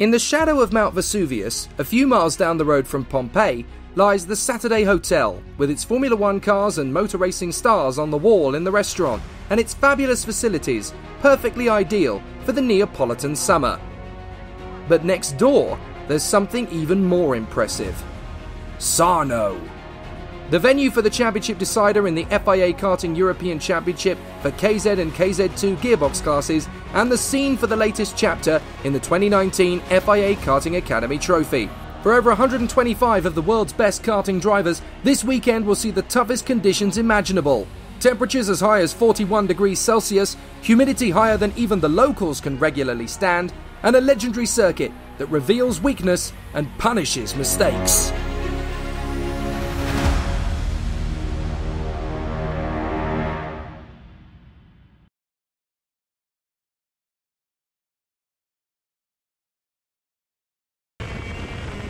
In the shadow of Mount Vesuvius, a few miles down the road from Pompeii, lies the Saturday Hotel, with its Formula One cars and motor racing stars on the wall in the restaurant, and its fabulous facilities, perfectly ideal for the Neapolitan summer. But next door, there's something even more impressive. Sarno. The venue for the championship decider in the FIA Karting European Championship for KZ and KZ2 gearbox classes, and the scene for the latest chapter in the 2019 FIA Karting Academy Trophy. For over 125 of the world's best karting drivers, this weekend will see the toughest conditions imaginable. Temperatures as high as 41 degrees Celsius, humidity higher than even the locals can regularly stand, and a legendary circuit that reveals weakness and punishes mistakes.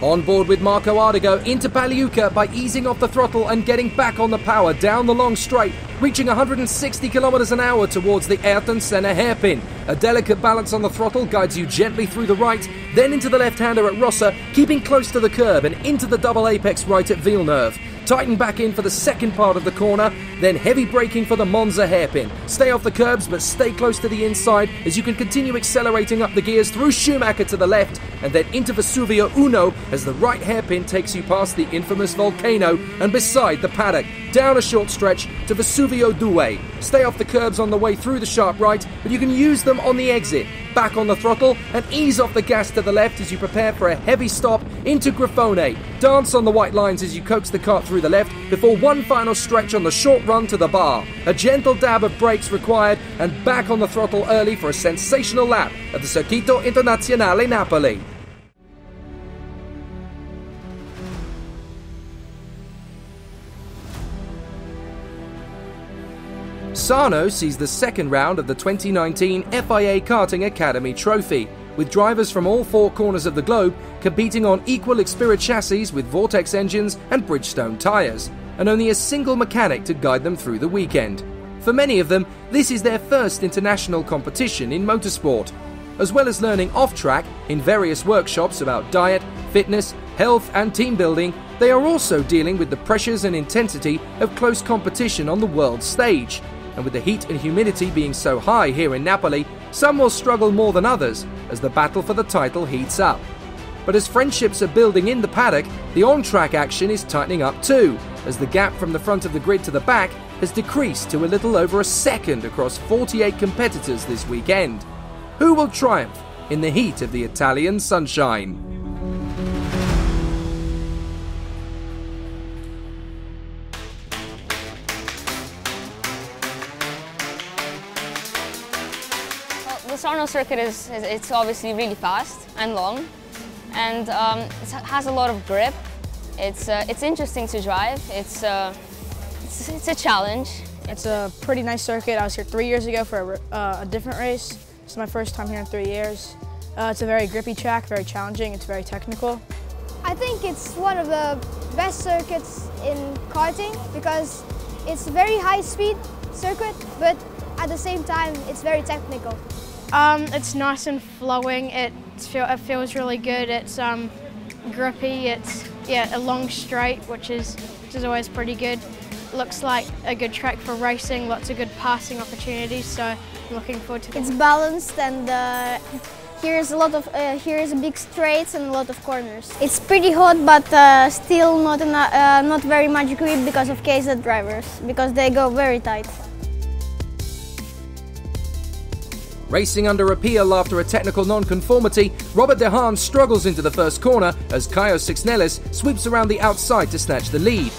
On board with Marco Ardigo into Pagliuca by easing off the throttle and getting back on the power down the long straight, reaching 160 km an hour towards the Ayrton Senna hairpin. A delicate balance on the throttle guides you gently through the right, then into the left-hander at Rossa, keeping close to the curb and into the double apex right at Villeneuve. Tighten back in for the second part of the corner, then heavy braking for the Monza hairpin. Stay off the curbs but stay close to the inside as you can continue accelerating up the gears through Schumacher to the left and then into Vesuvio Uno as the right hairpin takes you past the infamous volcano and beside the paddock. Down a short stretch to Vesuvio Due. Stay off the curbs on the way through the sharp right, but you can use them on the exit. Back on the throttle and ease off the gas to the left as you prepare for a heavy stop into Grifone. Dance on the white lines as you coax the kart through the left before one final stretch on the short run to the bar. A gentle dab of brakes required and back on the throttle early for a sensational lap at the Circuito Internazionale Napoli. Sarno sees the second round of the 2019 FIA Karting Academy Trophy, with drivers from all four corners of the globe competing on equal Xperia chassis with Vortex engines and Bridgestone tyres, and only a single mechanic to guide them through the weekend. For many of them, this is their first international competition in motorsport. As well as learning off-track in various workshops about diet, fitness, health and team building, they are also dealing with the pressures and intensity of close competition on the world stage. And with the heat and humidity being so high here in Napoli, some will struggle more than others as the battle for the title heats up. But as friendships are building in the paddock, the on-track action is tightening up too, as the gap from the front of the grid to the back has decreased to a little over a second across 48 competitors this weekend. Who will triumph in the heat of the Italian sunshine? The Sarno circuit it's obviously really fast and long, and it has a lot of grip. It's interesting to drive. It's a challenge. It's a pretty nice circuit. I was here 3 years ago for a different race. It's my first time here in 3 years. It's a very grippy track, very challenging. It's very technical. I think it's one of the best circuits in karting because it's a very high-speed circuit, but at the same time, it's very technical. It's nice and flowing. It feels really good. It's grippy. It's a long straight, which is always pretty good. Looks like a good track for racing. Lots of good passing opportunities. So I'm looking forward to it. It's balanced, and here's a big straights and a lot of corners. It's pretty hot, but still not very much grip because of KZ drivers, because they go very tight. Racing under appeal after a technical non-conformity, Robert De Haan struggles into the first corner as Caio Sixnelis sweeps around the outside to snatch the lead.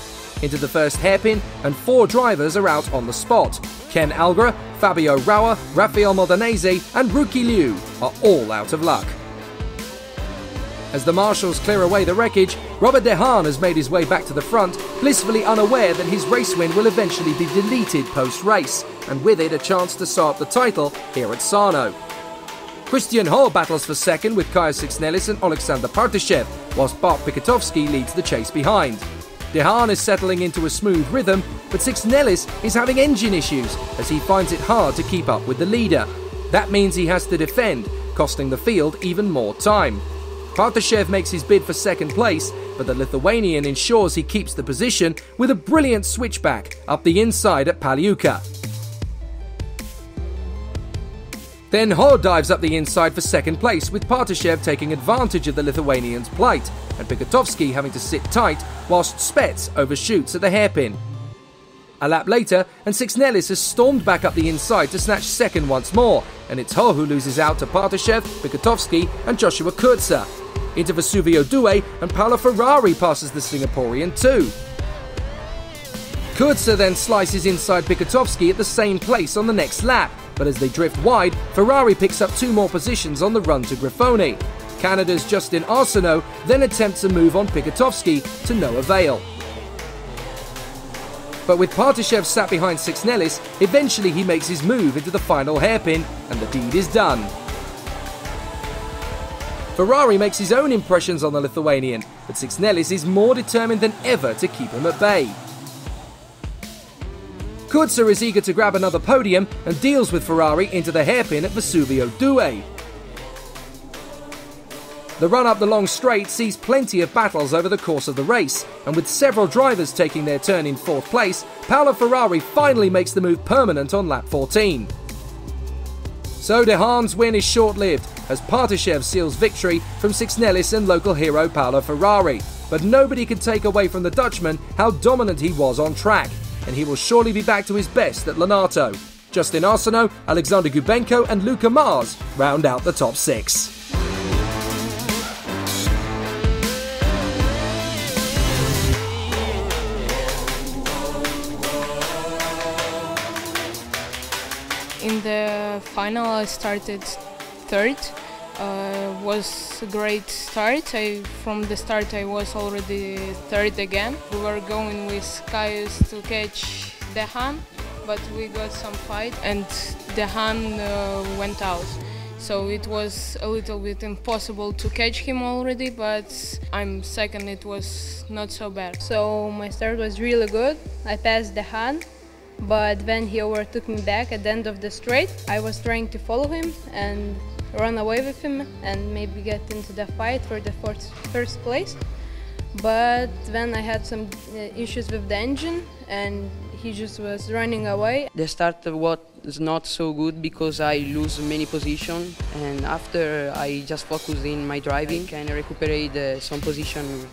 Into the first hairpin, and 4 drivers are out on the spot. Ken Algra, Fabio Rauer, Rafael Modanese and Ruki Liu are all out of luck. As the marshals clear away the wreckage, Robert De Haan has made his way back to the front, blissfully unaware that his race win will eventually be deleted post-race, and with it a chance to sew up the title here at Sarno. Christian Ho battles for second with Caio Sixnelis and Alexander Partyshev, whilst Bart Piketowski leads the chase behind. De Haan is settling into a smooth rhythm, but Sixnelis is having engine issues as he finds it hard to keep up with the leader. That means he has to defend, costing the field even more time. Partashev makes his bid for second place, but the Lithuanian ensures he keeps the position with a brilliant switchback up the inside at Palyuka. Then Ho dives up the inside for second place, with Partashev taking advantage of the Lithuanian's plight, and Pikotowski having to sit tight whilst Spets overshoots at the hairpin. A lap later, and Sixnelis has stormed back up the inside to snatch second once more, and it's Ho who loses out to Partashev, Pikotowski and Joshua Kurza. Into Vesuvio Due, and Paolo Ferrari passes the Singaporean too. Kurza then slices inside Pikotowski at the same place on the next lap, but as they drift wide, Ferrari picks up 2 more positions on the run to Grifoni. Canada's Justin Arsenault then attempts a move on Pikotowski to no avail. But with Partashev sat behind Sixnelis, eventually he makes his move into the final hairpin, and the deed is done. Ferrari makes his own impressions on the Lithuanian, but Sixnelis is more determined than ever to keep him at bay. Kurza is eager to grab another podium and deals with Ferrari into the hairpin at Vesuvio Due. The run up the long straight sees plenty of battles over the course of the race, and with several drivers taking their turn in 4th place, Paolo Ferrari finally makes the move permanent on lap 14. So De Haan's win is short-lived, as Partashev seals victory from Sixnelis and local hero Paolo Ferrari, but nobody can take away from the Dutchman how dominant he was on track, and he will surely be back to his best at Lonato. Justin Arsenault, Alexander Gubenko and Luca Mars round out the top 6. In the final I started 3rd. Was a great start. From the start I was already 3rd again. We were going with Caius to catch De Haan, but we got some fight and De Haan went out. So it was a little bit impossible to catch him already, but I'm 2nd, it was not so bad. So my start was really good. I passed De Haan, but when he overtook me back at the end of the straight, I was trying to follow him and run away with him and maybe get into the fight for the first place. But then I had some issues with the engine and he just was running away. The start was not so good because I lose many positions, and after I just focus in my driving, I can recuperate some position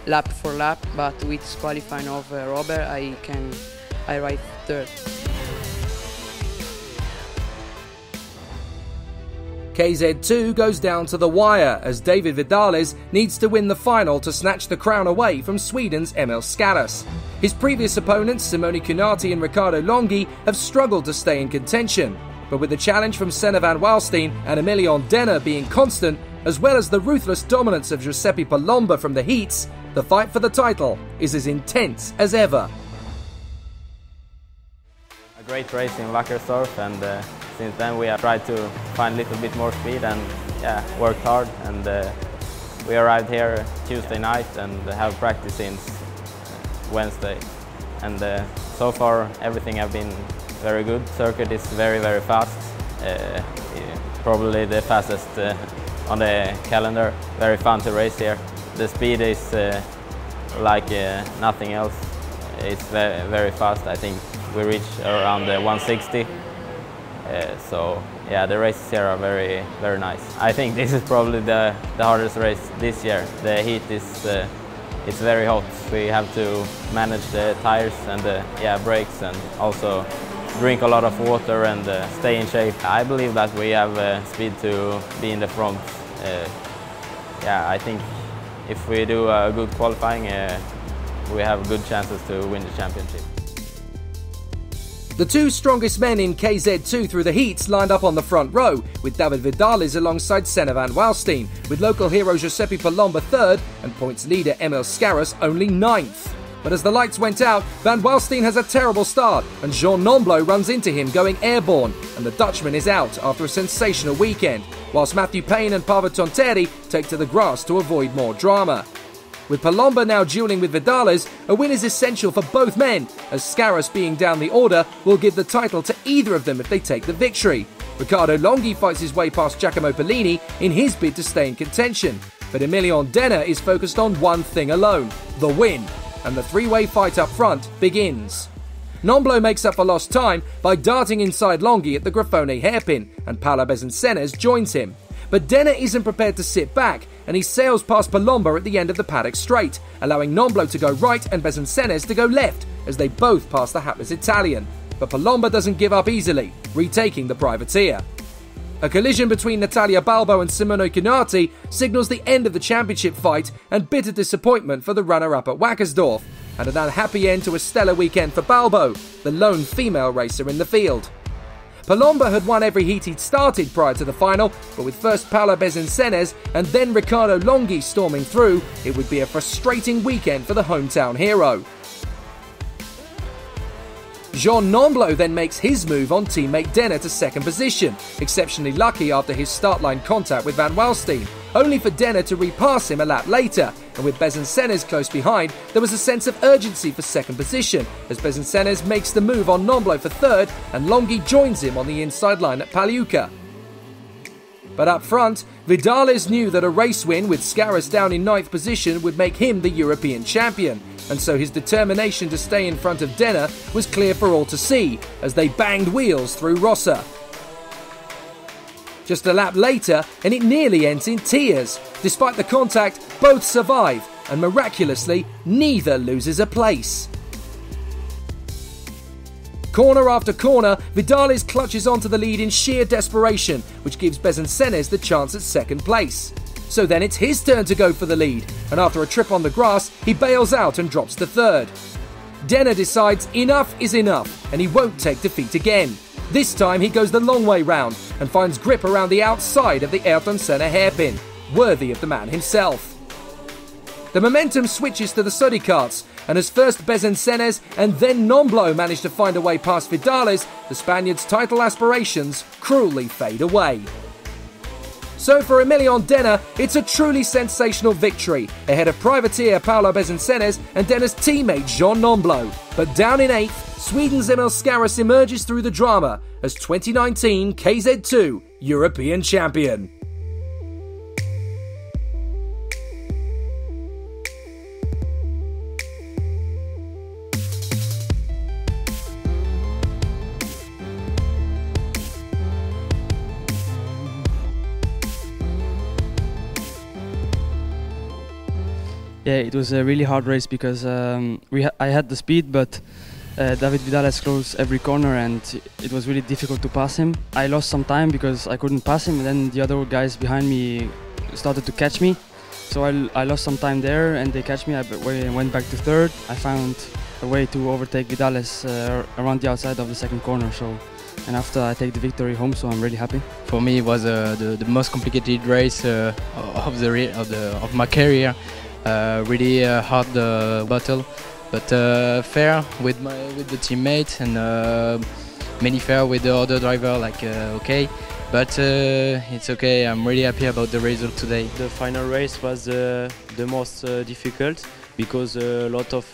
lap for lap, but with qualifying of Robert I arrive 3rd. KZ2 goes down to the wire as David Vidales needs to win the final to snatch the crown away from Sweden's Emil Scaras. His previous opponents, Simone Cunati and Riccardo Longhi, have struggled to stay in contention, but with the challenge from Senna van Waalstein and Emilion Denner being constant, as well as the ruthless dominance of Giuseppe Palomba from the heats, the fight for the title is as intense as ever. A great race in Wackersdorf, and since then we have tried to find a little bit more speed and worked hard, and we arrived here Tuesday night and have practiced since Wednesday, and so far everything has been very good. Circuit is very fast, probably the fastest on the calendar. Very fun to race here. The speed is like nothing else. It's very fast. I think we reach around 160. So yeah, the races here are very nice. I think this is probably the hardest race this year. The heat is it's very hot. We have to manage the tires and the brakes, and also drink a lot of water and stay in shape. I believe that we have speed to be in the front. I think if we do a good qualifying, we have good chances to win the championship. The 2 strongest men in KZ2 through the heats lined up on the front row, with David Vidales alongside Senna van Waalstein, with local hero Giuseppe Palomba 3rd and points leader Emil Scaras only 9th. But as the lights went out, van Waalstein has a terrible start, and Jean Nomblo runs into him going airborne, and the Dutchman is out after a sensational weekend, whilst Matthew Payne and Paavo Tonteri take to the grass to avoid more drama. With Palomba now duelling with Vidales, a win is essential for both men, as Scaras being down the order will give the title to either of them if they take the victory. Riccardo Longhi fights his way past Giacomo Pellini in his bid to stay in contention. But Emilion Denner is focused on one thing alone, the win, and the three-way fight up front begins. Nomblo makes up for lost time by darting inside Longhi at the Grifone hairpin, and Paolo Bezencenes joins him. But Denner isn't prepared to sit back, and he sails past Palomba at the end of the paddock straight, allowing Nomblo to go right and Bezencenes to go left, as they both pass the hapless Italian. But Palomba doesn't give up easily, retaking the privateer. A collision between Natalia Balbo and Simone Cunati signals the end of the championship fight and bitter disappointment for the runner-up at Wackersdorf, and an unhappy end to a stellar weekend for Balbo, the lone female racer in the field. Palomba had won every heat he'd started prior to the final, but with first Paolo Bezencenes and then Riccardo Longhi storming through, it would be a frustrating weekend for the hometown hero. Jean Nomblo then makes his move on teammate Denner to second position, exceptionally lucky after his start line contact with Van Waalstein, only for Denner to repass him a lap later, and with Bezencenes close behind, there was a sense of urgency for second position, as Bezencenes makes the move on Nomblo for third, and Longhi joins him on the inside line at Pagliuca. But up front, Vidales knew that a race win with Scaris down in ninth position would make him the European champion, and so his determination to stay in front of Denner was clear for all to see as they banged wheels through Rossa. Just a lap later, and it nearly ends in tears. Despite the contact, both survive, and miraculously, neither loses a place. Corner after corner, Vidales clutches onto the lead in sheer desperation, which gives Bezencenes the chance at second place. So then it's his turn to go for the lead, and after a trip on the grass, he bails out and drops to third. Denner decides enough is enough, and he won't take defeat again. This time he goes the long way round and finds grip around the outside of the Ayrton Senna hairpin, worthy of the man himself. The momentum switches to the Sodi karts, and as first Bezencenes and then Nomblo manage to find a way past Vidales, the Spaniard's title aspirations cruelly fade away. So for Emilion Denner, it's a truly sensational victory, ahead of privateer Paolo Bezencenes and Denner's teammate Jean Nomblo. But down in 8th, Sweden's Emil Scaris emerges through the drama as 2019 KZ2 European champion. Yeah, it was a really hard race because I had the speed, but David Vidales closed every corner and it was really difficult to pass him. I lost some time because I couldn't pass him, and then the other guys behind me started to catch me. So I lost some time there and they catch me. I went back to third. I found a way to overtake Vidales around the outside of the second corner. And after I take the victory home, so I'm really happy. For me, it was the most complicated race of my career. Really hard battle, but fair with the teammates and many fair with the other driver. Okay, but it's okay. I'm really happy about the result today. The final race was the most difficult because a lot of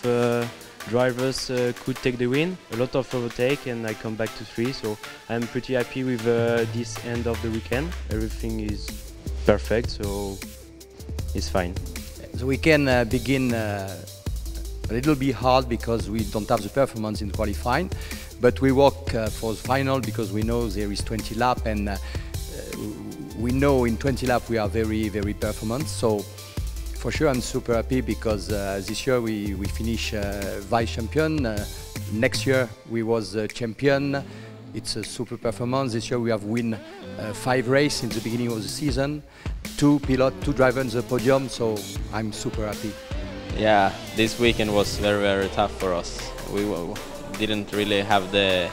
drivers could take the win, a lot of overtake, and I come back to 3. So I'm pretty happy with this end of the weekend. Everything is perfect, so it's fine. The weekend begin a little bit hard because we don't have the performance in qualifying, but we work for the final because we know there is 20 laps, and we know in 20 laps we are very, very performant. So for sure I'm super happy because this year we finish vice champion. Next year we was champion. It's a super performance. This year we have win 5 races in the beginning of the season, 2 drivers on the podium, so I'm super happy. Yeah, this weekend was very, very tough for us. We didn't really have the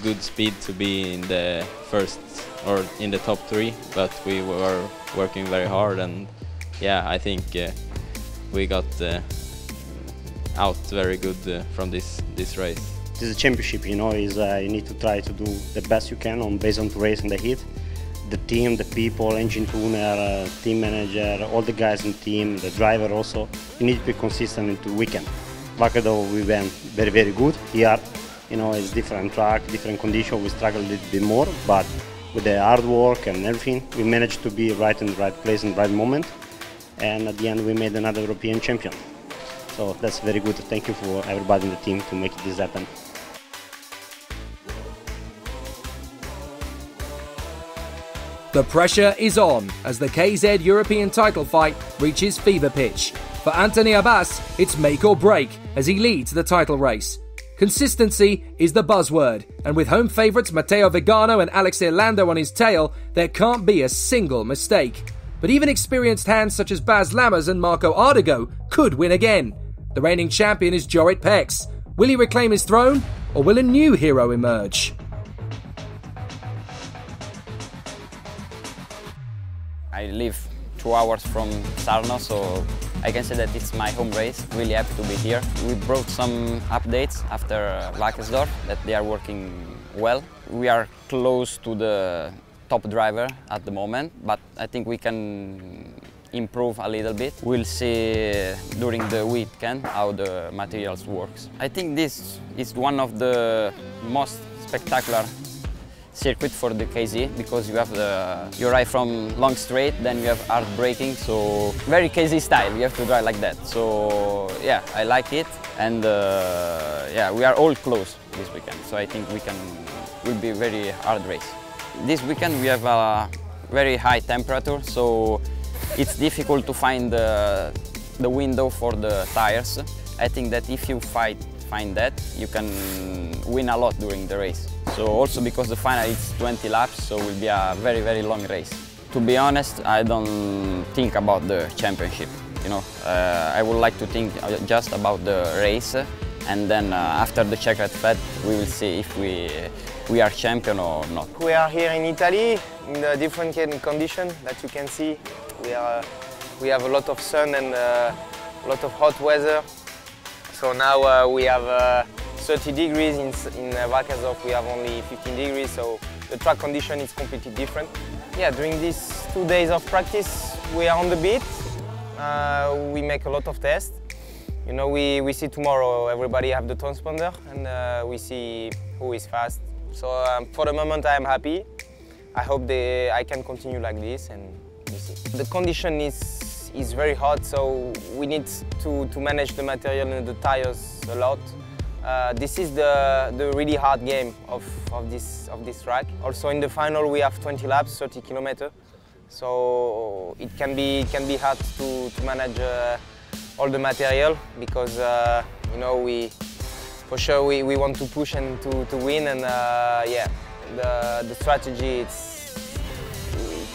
good speed to be in the first or in the top 3, but we were working very hard, and yeah, I think we got out very good from this race. This is a championship, you know, you need to try to do the best you can based on the race and the heat. The team, the people, engine tuner, team manager, all the guys in the team, the driver also, you need to be consistent into the weekend. Wackersdorf we went very, very good. Here, you know, it's different track, different condition, we struggle a little bit more, but with the hard work and everything, we managed to be right in the right place in the right moment. And at the end, we made another European champion. So that's very good. Thank you for everybody in the team to make this happen. The pressure is on as the KZ European title fight reaches fever pitch. For Anthony Abbas, it's make or break as he leads the title race. Consistency is the buzzword, and with home favourites Matteo Vigano and Alexei Lando on his tail, there can't be a single mistake. But even experienced hands such as Baz Lammers and Marco Ardigo could win again. The reigning champion is Jorrit Pex. Will he reclaim his throne, or will a new hero emerge? I live 2 hours from Sarno, so I can say that it's my home race. Really happy to be here. We brought some updates after Wackersdorf that they are working well. We are close to the top driver at the moment, but I think we can improve a little bit. We'll see during the weekend how the materials works. I think this is one of the most spectacular circuit for the KZ, because you arrive from long straight, then you have hard braking, so very KZ style, you have to drive like that. So yeah, I like it, and yeah, we are all close this weekend, so I think will be a very hard race. This weekend we have a very high temperature, so it's difficult to find the window for the tires. I think that if you find that, you can win a lot during the race. So also because the final is 20 laps, so it will be a very, very long race. To be honest, I don't think about the championship. You know, I would like to think just about the race, and then after the checkered flag, we will see if we are champion or not. We are here in Italy in the different condition that you can see. We have a lot of sun and a lot of hot weather. So now we have 30 degrees in Wackersdorf, we have only 15 degrees, so the track condition is completely different. Yeah, during these 2 days of practice, we are on the beat. We make a lot of tests. You know, we see tomorrow everybody have the transponder, and we see who is fast. So for the moment, I am happy. I hope I can continue like this, and we see. The condition is very hot, so we need to manage the material and the tires a lot. This is the really hard game of this track. Also in the final we have 20 laps, 30 kilometers, so it can be hard to manage all the material, because you know, for sure we want to push and to win, and yeah, the strategy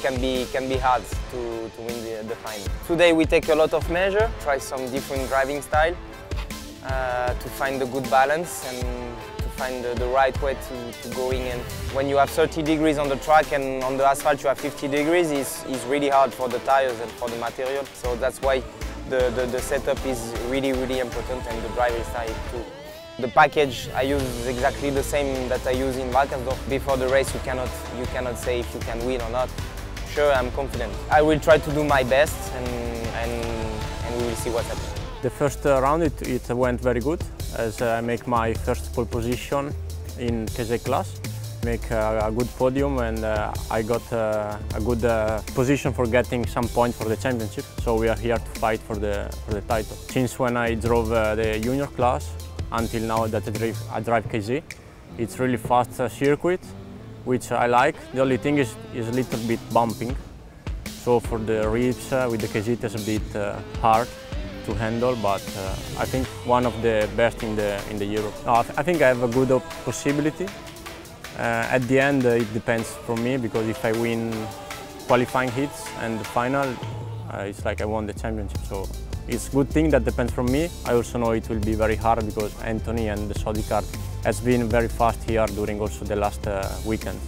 can be hard to win the final. Today we take a lot of measures, try some different driving style to find the good balance and to find the right way to go in. And when you have 30 degrees on the track and on the asphalt you have 50 degrees, it's really hard for the tires and for the material. So that's why the setup is really, really important, and the driving style too. The package I use is exactly the same that I use in Wackersdorf. Before the race you cannot say if you can win or not. Sure, I'm confident. I will try to do my best, and we will see what happens. The first round it went very good, as I make my first pole position in KZ class. Make a good podium, and I got a good position for getting some points for the championship. So we are here to fight for the title. Since when I drove the junior class until now that I drive KZ, it's really fast circuit, which I like. The only thing is a little bit bumping. So for the reefs with the KZ it's a bit hard to handle, but I think one of the best in the Europe. No, I think I have a good possibility. At the end it depends from me, because if I win qualifying hits and the final, it's like I won the championship. So it's a good thing that depends from me. I also know it will be very hard, because Anthony and the Saudi car has been very fast here during also the last weekend.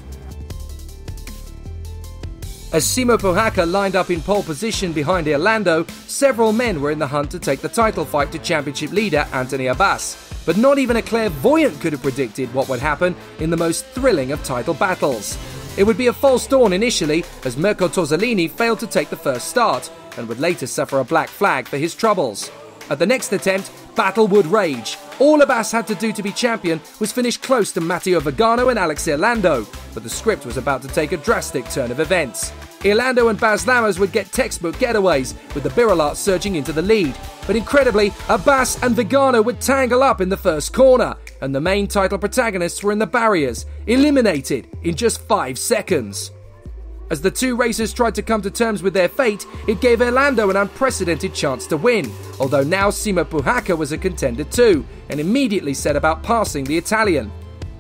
As Simo Pohaka lined up in pole position behind Orlando, several men were in the hunt to take the title fight to championship leader Anthony Abbas. But not even a clairvoyant could have predicted what would happen in the most thrilling of title battles. It would be a false dawn initially, as Mirko Tozzolini failed to take the first start and would later suffer a black flag for his troubles. At the next attempt, battle would rage. All Abbas had to do to be champion was finish close to Matteo Vigano and Alexei Orlando, but the script was about to take a drastic turn of events. Orlando and Baz Lammers would get textbook getaways, with the Birolart surging into the lead. But incredibly, Abbas and Vigano would tangle up in the first corner, and the main title protagonists were in the barriers, eliminated in just 5 seconds. As the two racers tried to come to terms with their fate, it gave Orlando an unprecedented chance to win, although now Simo Puhaka was a contender too, and immediately set about passing the Italian.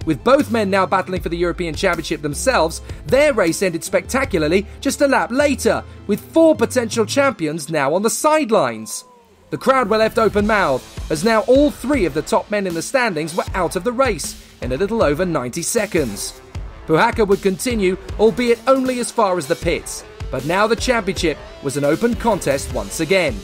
With both men now battling for the European Championship themselves, their race ended spectacularly just a lap later, with 4 potential champions now on the sidelines. The crowd were left open-mouthed, as now all 3 of the top men in the standings were out of the race in a little over 90 seconds. Puhaka would continue, albeit only as far as the pits, but now the championship was an open contest once again.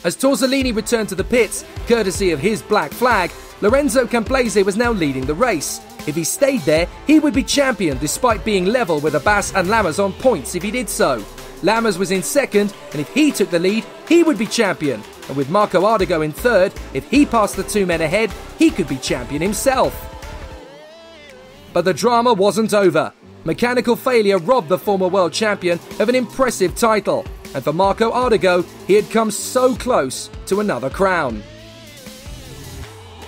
As Torzolini returned to the pits, courtesy of his black flag, Lorenzo Camplese was now leading the race. If he stayed there, he would be champion despite being level with Abbas and Lammers on points if he did so. Lammers was in second, and if he took the lead, he would be champion. And with Marco Ardigo in third, if he passed the 2 men ahead, he could be champion himself. But the drama wasn't over. Mechanical failure robbed the former world champion of an impressive title. And for Marco Ardigo, he had come so close to another crown.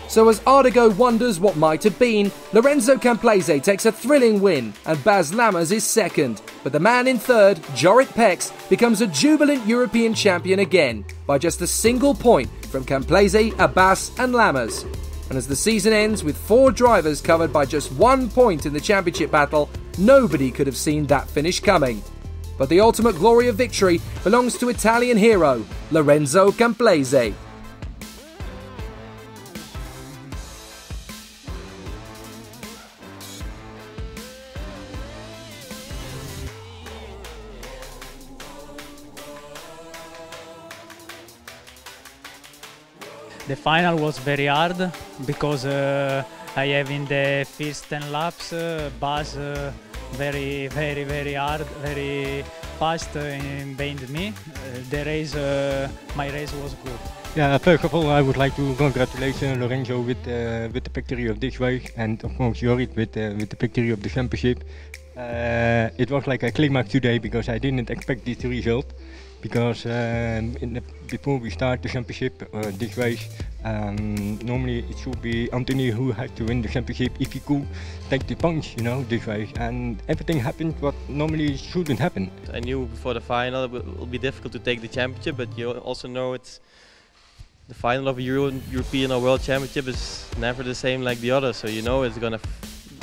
So as Ardigo wonders what might have been, Lorenzo Camplese takes a thrilling win and Baz Lammers is second. But the man in third, Jorrit Pex, becomes a jubilant European champion again by just a single point from Camplese, Abbas and Lammers. And as the season ends with 4 drivers covered by just 1 point in the championship battle, nobody could have seen that finish coming. But the ultimate glory of victory belongs to Italian hero, Lorenzo Camplese. The final was very hard because I have in the first 10 laps Baz very hard, very fast behind me. My race was good. Yeah, first of all, I would like to congratulate Lorenzo with the victory of this race, and of course Jorrit with the victory of the championship. It was like a climax today because I didn't expect this result. Because before we start the championship, this race, normally it should be Anthony who has to win the championship if he could take the punch, this race. And everything happened what normally shouldn't happen. I knew before the final it will be difficult to take the championship, but you also know it's the final of a European or World Championship is never the same like the other. So it's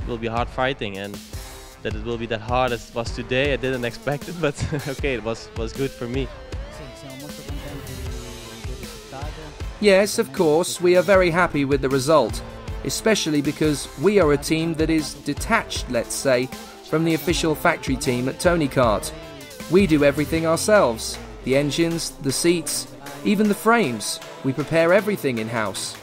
will be hard fighting, and that it will be that hard as it was today, I didn't expect it, but okay, it was good for me. Yes, of course, we are very happy with the result, especially because we are a team that is detached, let's say, from the official factory team at Tony Kart. We do everything ourselves, the engines, the seats, even the frames. We prepare everything in-house.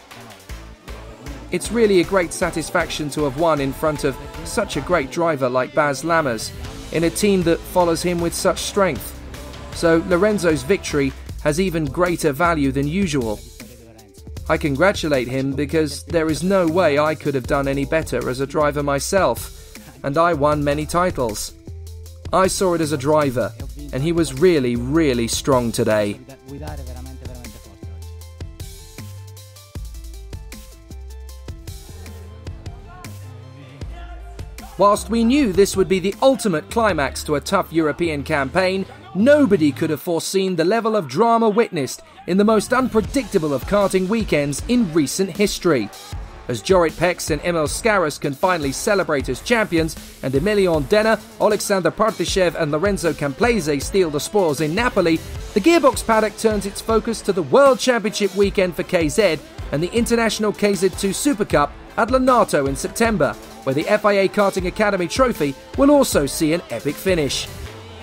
It's really a great satisfaction to have won in front of such a great driver like Baz Lammers, in a team that follows him with such strength. So Lorenzo's victory has even greater value than usual. I congratulate him because there is no way I could have done any better as a driver myself, and I won many titles. I saw it as a driver, and he was really strong today. Whilst we knew this would be the ultimate climax to a tough European campaign, nobody could have foreseen the level of drama witnessed in the most unpredictable of karting weekends in recent history. As Jorrit Pex and Emil Scaras can finally celebrate as champions, and Emilion Denner, Alexander Partyshev and Lorenzo Camplese steal the spoils in Napoli, the Gearbox paddock turns its focus to the World Championship weekend for KZ and the International KZ2 Super Cup at Lonato in September, where the FIA Karting Academy trophy will also see an epic finish.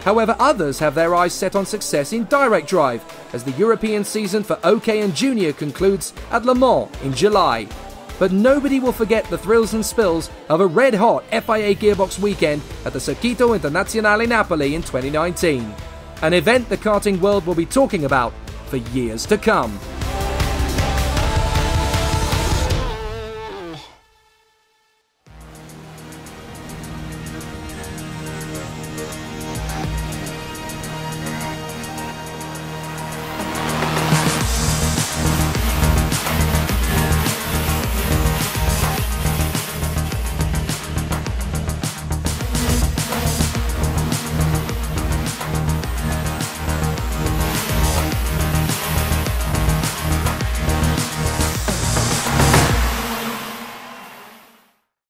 However, others have their eyes set on success in direct drive, as the European season for OK and Junior concludes at Le Mans in July. But nobody will forget the thrills and spills of a red-hot FIA Gearbox weekend at the Circuito Internazionale Napoli in 2019. An event the karting world will be talking about for years to come.